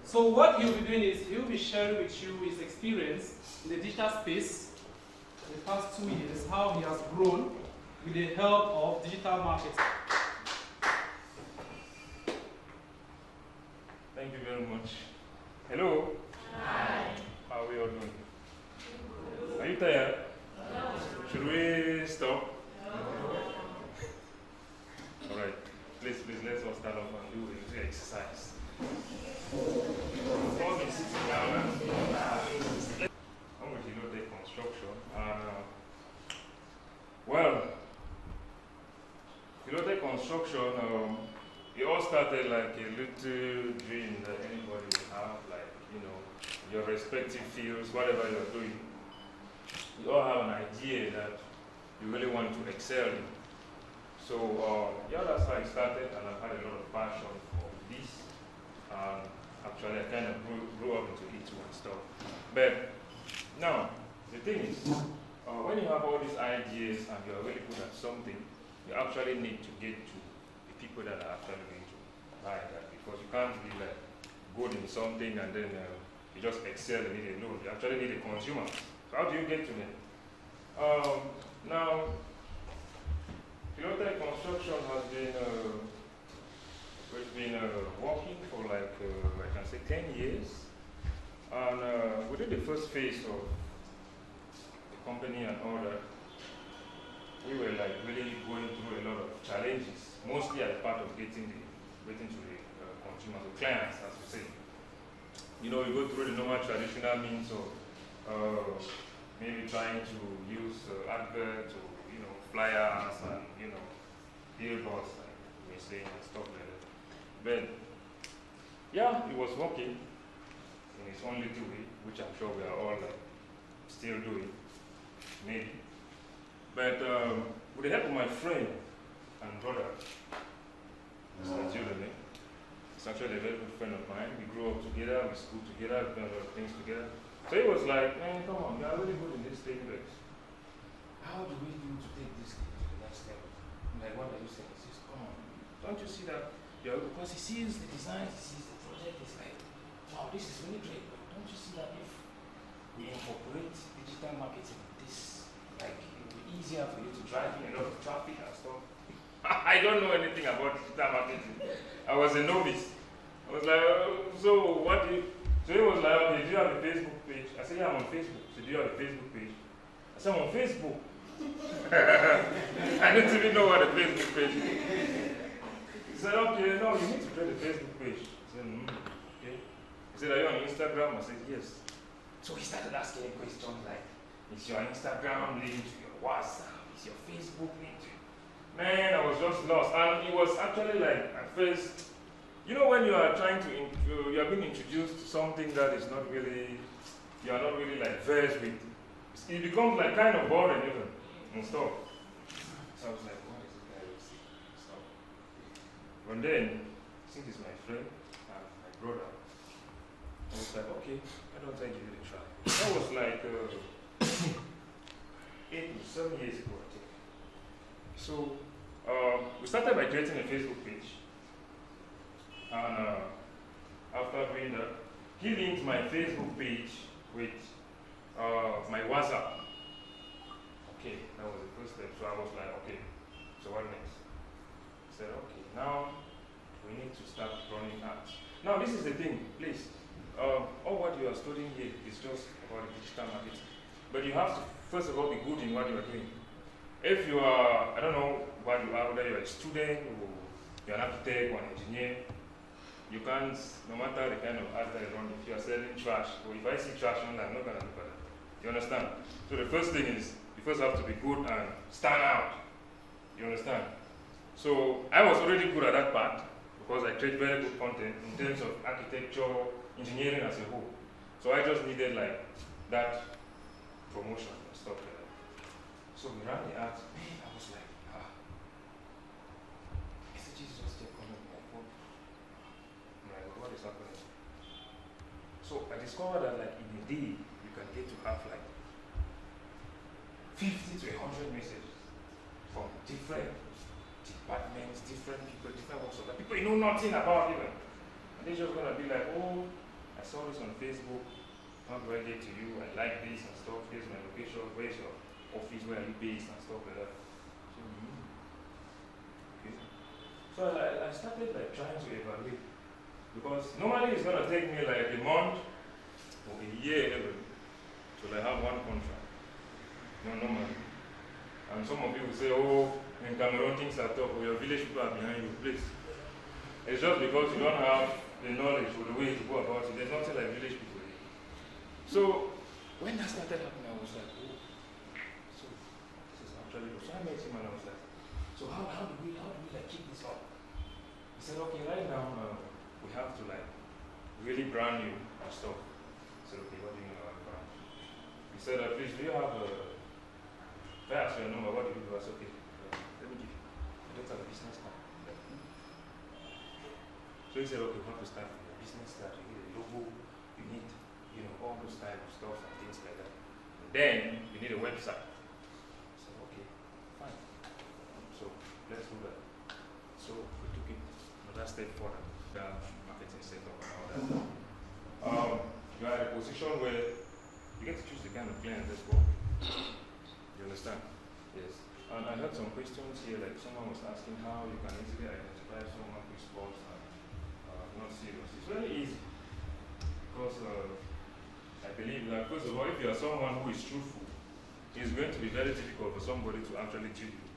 So what he'll be doing is he'll be sharing with you his experience in the digital space in the past 2 years, how he has grown with the help of digital marketing. Thank you very much. Hello. Hi. How are we all doing? Are you tired? No. Should we stop? All right. Please, let's all stand up and do a little exercise. All be sitting down and I'm with Hilotech Construction. Well, Hilotech Construction, it all started like a little dream that anybody will have, like, you know, your respective fields, whatever you're doing. You all have an idea that you really want to excel in. So, yeah, that's how it started, and I've had a lot of passion for this. Actually, I kind of grew up into it and stuff. But now, the thing is, when you have all these ideas and you're really good at something, you actually need to get to the people that are actually going to buy that, because you can't be like good in something and then you just excel in it alone. You actually need a consumer. So how do you get to them? Now, Hilotech Construction has been we've been working for like I can say 10 years, and we did the first phase of the company and all that. We were like really going through a lot of challenges, mostly as part of getting to the consumers, the clients, as we say. You know, we go through the normal traditional means of maybe trying to use adverts or, you know, flyers and, you know, billboards, like we're saying, and stuff like that. But yeah, it was working in its own little way, which I'm sure we are all like still doing, maybe. But with the help of my friend and brother, Mr. Jeremy, he's actually a very good friend of mine. We grew up together, we schooled together, we done a lot of things together. So he was like, man, come on, you are really good in this thing, but how do we do to take this thing to the next level? I'm like, what are you saying? He says, come on, don't you see that? Because he sees the design, he sees the project, he's like, wow, this is really great, but don't you see that if we incorporate digital marketing in this, like, it will be easier for you to drive in a lot of traffic and stuff? I don't know anything about digital marketing. I was a novice. I was like, so what do you, so he was like, okay, do you have a Facebook page? I said, yeah, I'm on Facebook. So do you have a Facebook page? I said, I'm on Facebook. I didn't even know what a Facebook page is. He said, okay, no, you need to create a Facebook page. I said, okay. He said, are you on Instagram? I said, yes. So he started asking questions like, is your Instagram linked to your WhatsApp? Is your Facebook linked to? Man, I was just lost. And it was actually like, at first, you know, when you are trying to, you are being introduced to something that is not really, you are not really like versed with, it becomes like kind of boring even and stuff. So I was like, what is this guy saying? Stuff. But then, since he's my friend and my brother, I was like, okay, I don't think you really try. That was like 8 to 7 years ago, I think. So we started by creating a Facebook page. And after doing that, he linked my Facebook page with my WhatsApp. Okay, that was the first step. So I was like, okay, so what next? He said, okay, now we need to start running ads. Now this is the thing, please. All what you are studying here is just about digital marketing. But you have to, first of all, be good in what you are doing. If you are, I don't know what you are, whether you're a student or you're an architect or an engineer, you can't, no matter the kind of ads that you run, if you are selling trash, or if I see trash online, I'm not going to look at that. You understand? So the first thing is, you first have to be good and stand out. You understand? So I was already good at that part, because I create very good content in terms of architecture, engineering as a whole. So I just needed like that promotion and stuff like that. So we ran the ads. Man, I was like, messages just kept coming on my phone. I'm like, what is happening? So I discovered that like in a day, you can get to have like 50 to 100 messages from different departments, different people, different walks of life. People you know nothing about even. And they're just gonna be like, oh, I saw this on Facebook. How do I get to you? I like this and stuff. Here's my location. Where's your office? Where are you based and stuff like that. So, okay. So I started like trying to evaluate, because normally it's gonna take me like a month or a year even to like have one contract. No, normally. And some of you will say, oh, in Cameroon things are tough, or your village people are behind you, please. It's just because you don't have the knowledge or the way to go about it. There's nothing like village people. So when that started happening, I was like, oh, so this is actually good. So I met him and I was like, so how do we like keep this up? He said, okay, right now we have to like really brand new and stuff. I said, okay, what do you know about brand? He said, please, do you have if I ask your number, what do you do? I said, okay, let me give you. I don't have a business card. So he said, okay, we have to start with a business card. You need a logo, you need, you know, all those type of stuff and things like that. And then you need a website. I said, okay, fine. So let's do that. So we took it another step further. Marketing setup and all that. You are at a position where you get to choose the kind of client that's work. You understand? Yes. And I heard some questions here, like someone was asking how you can easily identify someone who is false and not serious. It's very easy. Because I believe that, first of all, if you are someone who is truthful, it's going to be very difficult for somebody to actually cheat you,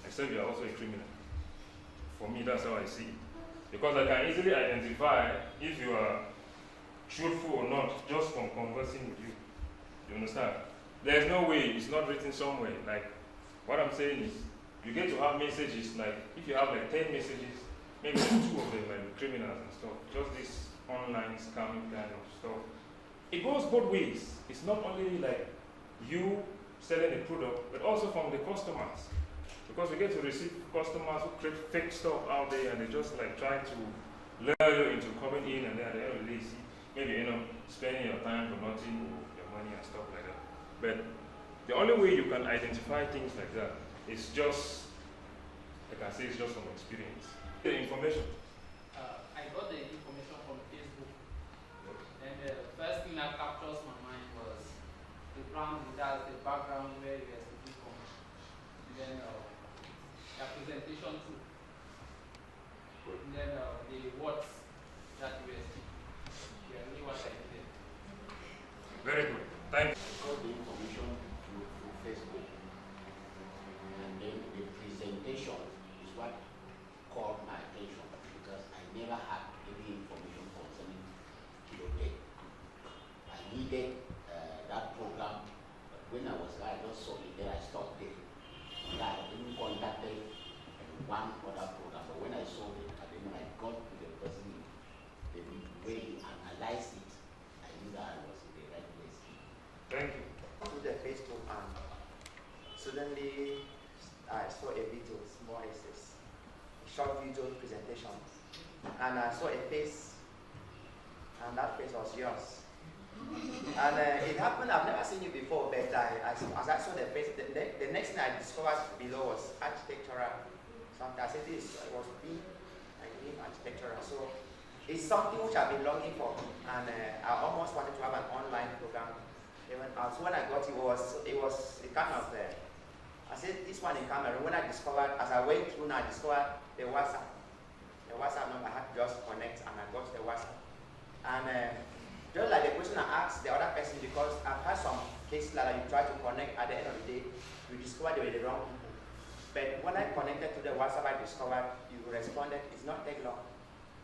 except you are also a criminal. For me, that's how I see it. Because I can easily identify if you are truthful or not just from conversing with you. You understand? There's no way it's not written somewhere. Like, what I'm saying is, you get to have messages, like, if you have like 10 messages, maybe 2 of them might be criminals and stuff. Just this online scamming kind of stuff. It goes both ways. It's not only like you selling a product, but also from the customers. Because we get to receive customers who create fake stuff out there and they just like try to lure you into coming in, and then at the end of the day, maybe spending your time for nothing, or your money and stuff like that. But the only way you can identify things like that is just, like I say, it's just from experience. The information. I got the information from Facebook, and the first thing that captures my mind was the brand, that's the background where you are speaking from, and then the presentation too, and then the words that you were speaking. You are really what I needed. Very good. Thank you. I got the information through Facebook, and then the presentation is what caught my attention, because I never had any information concerning Hilotech. I needed that program, but when I was there, I just saw it there, I stopped there. I didn't contact one other program, but when I saw it, and then when I got to the person, the way he analyzed it, I knew that I was in the right place. Thank you. To the Facebook, and suddenly I saw a video, small essays, short video presentation, and I saw a face, and that face was yours. And it happened, I've never seen you before, but as I saw the face, the next thing I discovered below was architectural. Something I said this was B, I believe architectural. So it's something which I've been longing for, and I almost wanted to have an online program. So when I got it was a kind of, I said this one in Cameroon. When I discovered, as I went through, I discovered the WhatsApp number. I had to just connect, and I got the WhatsApp. And just like the question I asked the other person, because I've had some cases that you try to connect, at the end of the day, you discover they were the wrong people. But when I connected to the WhatsApp, I discovered you responded. It's not take long.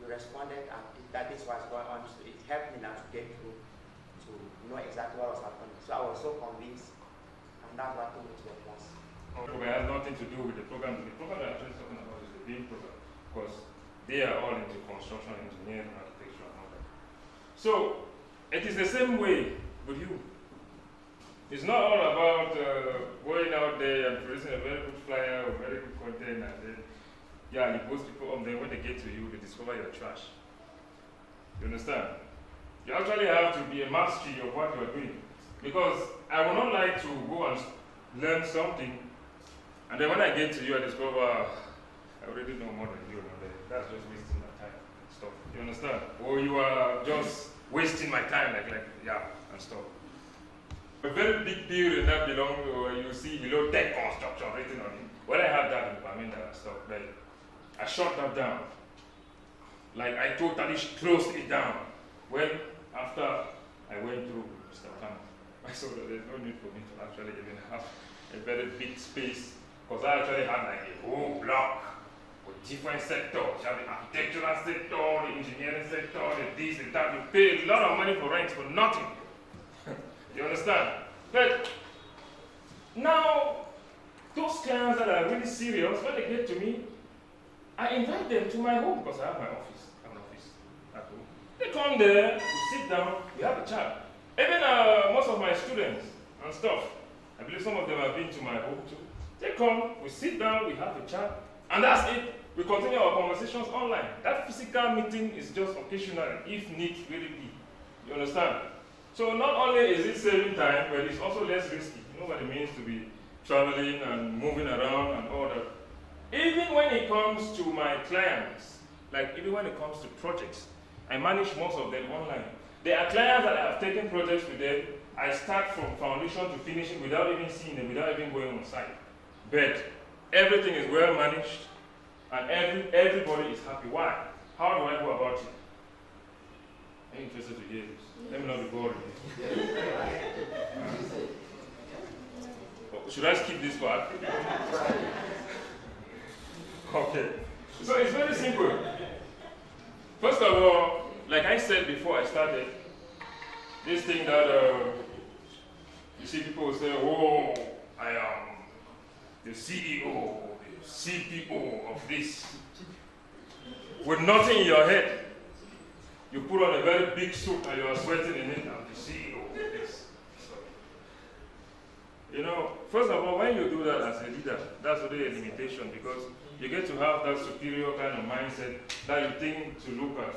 You responded, and that is what's going on. So it helped me now to get through, to know exactly what was happening. So I was so convinced, and that's what took me to the class. It has nothing to do with the program. The program that I'm actually talking about is the BIM program, because they are all into construction, engineering, architecture, and all that. So it is the same way with you. It's not all about going out there and producing a very good flyer or very good content, and then you post people on there. When they get to you, they discover your trash. You understand? You actually have to be a mastery of what you are doing, because I would not like to go and learn something, and then when I get to you, I discover I already know more than you. That's just wasting my time and stuff. You understand? Or you are just wasting my time, yeah, and stuff. A very big building that belongs, you see Hilotech Construction written on it. Well, I had that in Paminda and stuff, but I shut that down. Like, I totally closed it down. Well, after I went through Mr. Khan, I saw that there's no need for me to actually even have a very big space, because I actually had like a whole block with different sectors. You have the architectural sector, the engineering sector, the this, the that. You pay a lot of money for rent for nothing. You understand? But now, those clients that are really serious, when they get to me, I invite them to my home because I have my office. I have an office at home. They come there, we sit down, we have a chat. Even most of my students and stuff, I believe some of them have been to my home too. They come, we sit down, we have a chat, and that's it. We continue our conversations online. That physical meeting is just occasional, if need really be. You understand? So not only is it saving time, but it's also less risky. You know what it means to be traveling and moving around and all that. Even when it comes to my clients, like even when it comes to projects, I manage most of them online. There are clients that I have taken projects with them. I start from foundation to finishing without even seeing them, without even going on site. But everything is well managed and everybody is happy. Why? How do I go about it? I'm interested to hear this. Let me not be bored. Should I skip this part? Okay. So it's very simple. First of all, like I said before I started, this thing that you see people say, oh, I am the CEO, the CPO of this. With nothing in your head, you put on a very big suit and you are sweating in it, I'm the CEO of this. So, you know, first of all, when you do that as a leader, that's really a limitation because you get to have that superior kind of mindset that you think to look at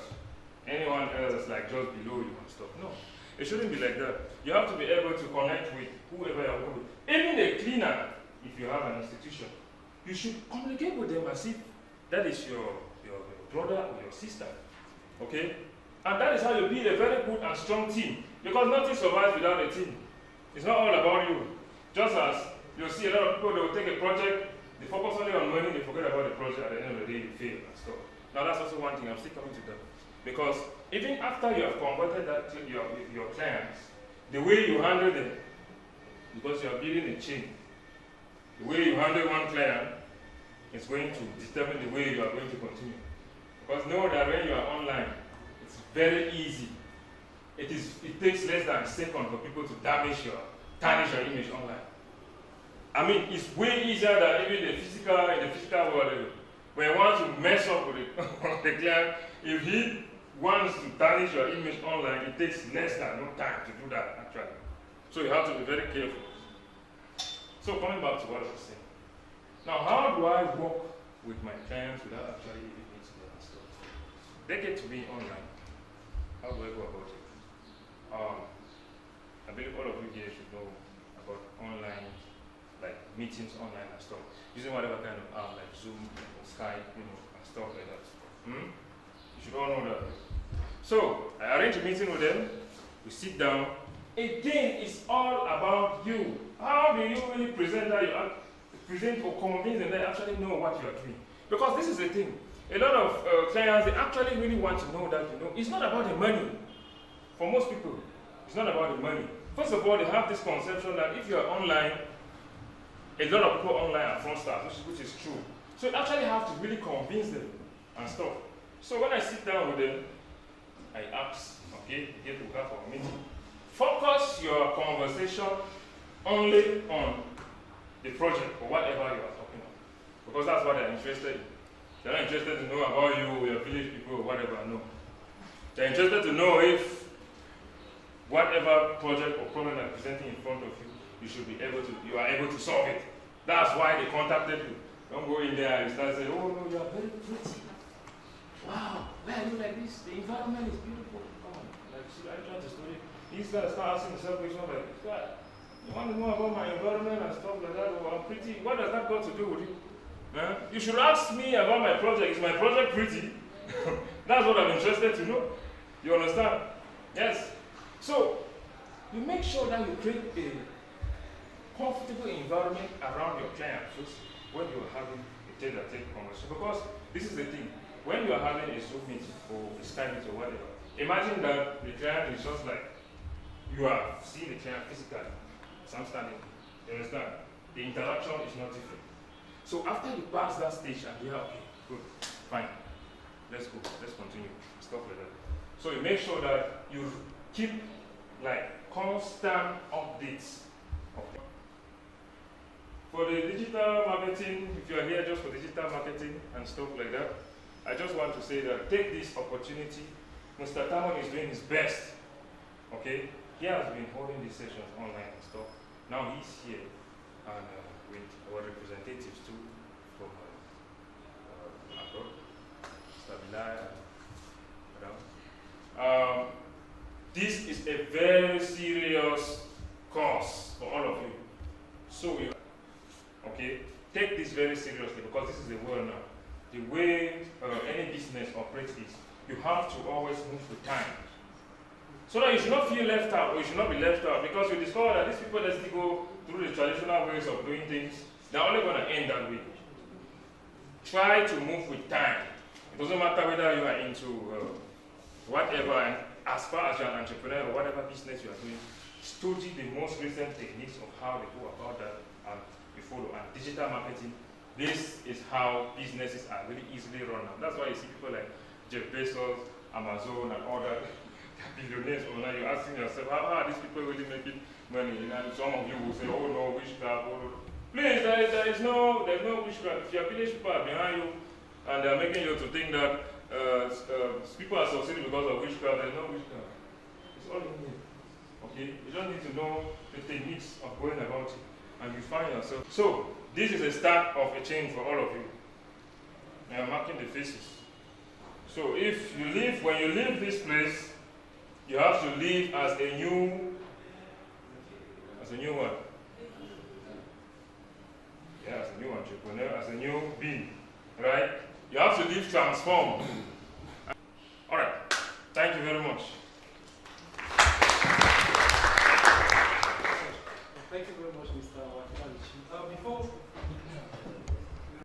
anyone else like just below you and stuff. No, it shouldn't be like that. You have to be able to connect with whoever you're working with. Even a cleaner, if you have an institution, you should communicate with them as if that is your brother or your sister. Okay? And that is how you build a very good and strong team. Because nothing survives without a team. It's not all about you. Just as you see a lot of people, they will take a project, they focus only on money, they forget about the project, at the end of the day, you fail and stuff. Now that's also one thing, I'm still coming to that. Because even after you have converted that to your clients, the way you handle them, because you are building a chain, the way you handle one client is going to determine the way you are going to continue. Because know that when you are online, it's very easy. It takes less than a second for people to tarnish your image online. I mean, it's way easier than even in the physical world. When you want to mess up with the client, if he wants to tarnish your image online, it takes less than no time to do that actually. So you have to be very careful. So coming back to what I was saying. Now, how do I work with my clients without actually even meeting them and stuff? They get to me online. How do I go about it? I believe all of you here should know about online, like meetings online and stuff. Using whatever kind of app like Zoom or Skype, and stuff like that. You should all know that. So I arrange a meeting with them. We sit down. Again, it's all about you. How do you really present that? Present or convince them that they actually know what you are doing. Because this is the thing. A lot of clients, they actually really want to know that it's not about the money. For most people, it's not about the money. First of all, they have this conception that if you are online, a lot of people online are fraudsters, which is true. So you actually have to really convince them and stuff. So when I sit down with them, I ask, okay, you get to have a meeting. Focus your conversation only on the project or whatever you are talking about. Because that's what they're interested in. They're not interested to know about you, your village people, or whatever, no. They're interested to know if whatever project or problem they're presenting in front of you, you are able to solve it. That's why they contacted you. Don't go in there and start saying, oh no, you are very pretty. Wow, why are you like this? The environment is beautiful. Come on. Like, see, I try to study. These guys start asking themselves questions like, you want to know about my environment and stuff like that? Oh, I'm pretty. What does that got to do with you? You should ask me about my project. Is my project pretty? That's what I'm interested to know. You understand? Yes. So you make sure that you create a comfortable environment around your client first when you are having a tete-a-tete conversation. Because this is the thing, when you are having a Zoom meeting or a Skype meeting or whatever, imagine that the client is just like you are seeing the client physically, some standing. You understand? The interaction is not different. So after you pass that stage and you're okay, good, fine, let's go, let's continue, stuff like that. So you make sure that you keep like constant updates. For the digital marketing, if you are here just for digital marketing and stuff like that, I just want to say that take this opportunity. Mr. Tamon is doing his best. Okay? He has been holding these sessions online and stuff. Now he's here and with our representatives too from abroad, Stabilai. This is a very serious course for all of you. So you okay, take this very seriously because this is the world now. The way any business operates is you have to always move with time. So that you should not feel left out or you should not be left out because you discover that these people that still go through the traditional ways of doing things, they're only going to end that way. Try to move with time. It doesn't matter whether you are into whatever, and as far as you're an entrepreneur or whatever business you are doing, study the most recent techniques of how they go about that and you follow. And digital marketing, this is how businesses are really easily run now. That's why you see people like Jeff Bezos, Amazon, and all that. Billionaires online, you're asking yourself, how are these people really making money? And some of you will say, oh no, witchcraft, oh no. Please, there's no witchcraft. If your village people are behind you and they're making you to think that people are succeeding because of witchcraft, there's no witchcraft. It's all in here. Okay? You don't need to know the techniques of going about it. And you find yourself. So, this is a start of a change for all of you. I am marking the faces. So if you leave, when you leave this place, you have to live as a new one. Yeah, as a new entrepreneur, as a new being, right? You have to live transformed. All right. Thank you very much.